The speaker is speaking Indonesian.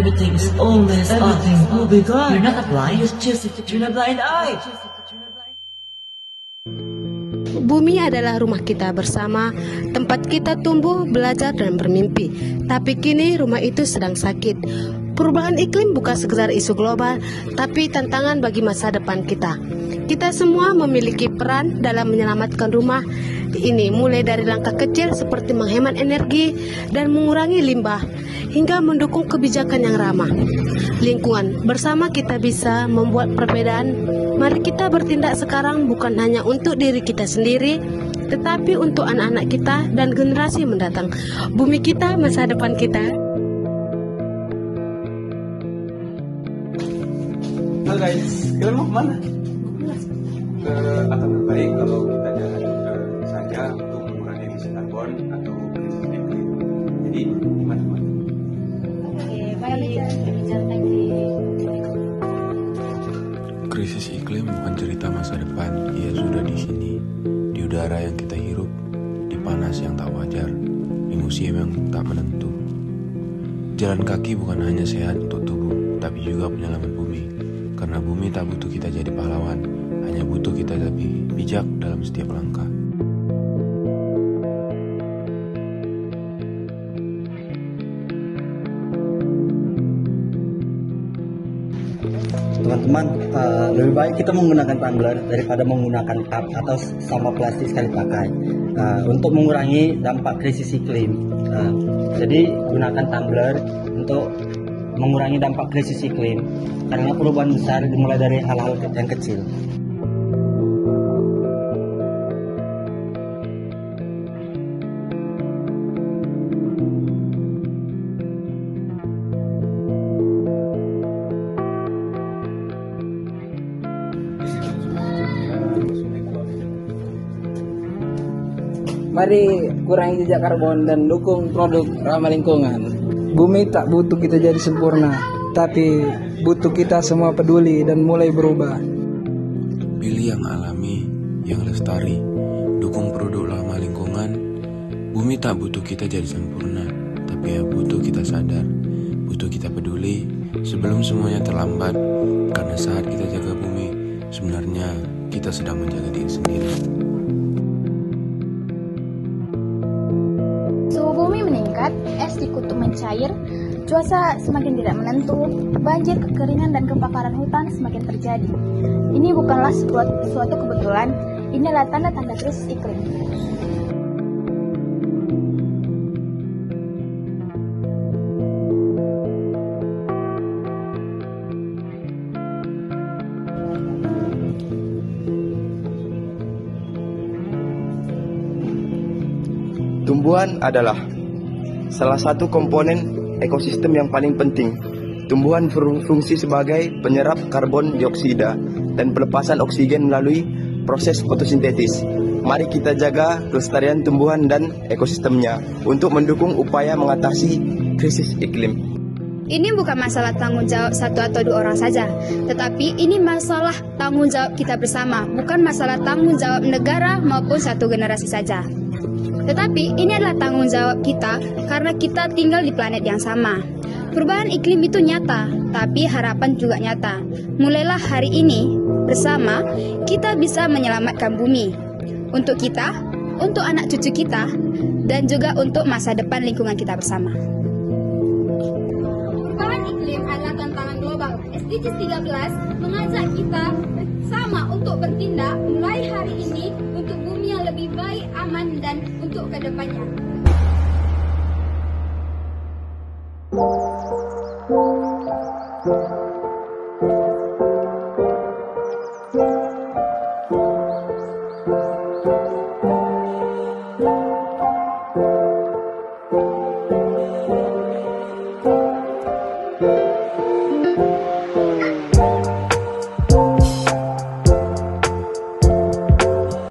Everything is always everything will be gone. You're not blind. Just choose to turn a blind eye. Bumi adalah rumah kita bersama, tempat kita tumbuh, belajar, dan bermimpi. Tapi kini rumah itu sedang sakit. Perubahan iklim bukan sekedar isu global, tapi tantangan bagi masa depan kita. Kita semua memiliki peran dalam menyelamatkan rumah ini, mulai dari langkah kecil seperti menghemat energi dan mengurangi limbah, hingga mendukung kebijakan yang ramah lingkungan. Bersama kita bisa membuat perbedaan. Mari kita bertindak sekarang, bukan hanya untuk diri kita sendiri, tetapi untuk anak-anak kita dan generasi mendatang. Bumi kita, masa depan kita. Halo guys, kalian mau kemana? Akan lebih baik kalau kita jalan saja untuk mengurangi emisi karbon atau krisis iklim. Jadi gimana teman? Oke, baik. Krisis iklim bukan cerita masa depan, ia sudah di sini, di udara yang kita hirup, di panas yang tak wajar, di musim yang tak menentu. Jalan kaki bukan hanya sehat untuk tubuh, tapi juga penyelamat bumi. Karena bumi tak butuh kita jadi pahlawan, hanya butuh kita tapi bijak dalam setiap langkah. Teman-teman, lebih baik kita menggunakan tumbler daripada menggunakan cup atau sampah plastik sekali pakai untuk mengurangi dampak krisis iklim. Jadi gunakan tumbler untuk mengurangi dampak krisis iklim, karena perubahan besar dimulai dari hal-hal yang kecil. Mari kurangi jejak karbon dan dukung produk ramah lingkungan. Bumi tak butuh kita jadi sempurna, tapi butuh kita semua peduli dan mulai berubah. Pilih yang alami, yang lestari, dukung produk ramah lingkungan. Bumi tak butuh kita jadi sempurna, tapi ya butuh kita sadar, butuh kita peduli sebelum semuanya terlambat. Karena saat kita jaga bumi, sebenarnya kita sedang menjaga diri sendiri. Suhu bumi meningkat, es di kutub mencair, cuaca semakin tidak menentu, banjir, kekeringan, dan kebakaran hutan semakin terjadi. Ini bukanlah suatu kebetulan, ini adalah tanda-tanda krisis iklim. Tumbuhan adalah salah satu komponen ekosistem yang paling penting. Tumbuhan berfungsi sebagai penyerap karbon dioksida dan pelepasan oksigen melalui proses fotosintesis. Mari kita jaga kelestarian tumbuhan dan ekosistemnya untuk mendukung upaya mengatasi krisis iklim. Ini bukan masalah tanggung jawab satu atau dua orang saja, tetapi ini masalah tanggung jawab kita bersama, bukan masalah tanggung jawab negara maupun satu generasi saja. Tetapi ini adalah tanggung jawab kita karena kita tinggal di planet yang sama. Perubahan iklim itu nyata, tapi harapan juga nyata. Mulailah hari ini, bersama, kita bisa menyelamatkan bumi. Untuk kita, untuk anak cucu kita, dan juga untuk masa depan lingkungan kita bersama. Perubahan iklim adalah tantangan global. SDGs 13 mengajak kita sama untuk bertindak mulai hari ini untuk bumi yang lebih baik, aman, dan untuk kedepannya.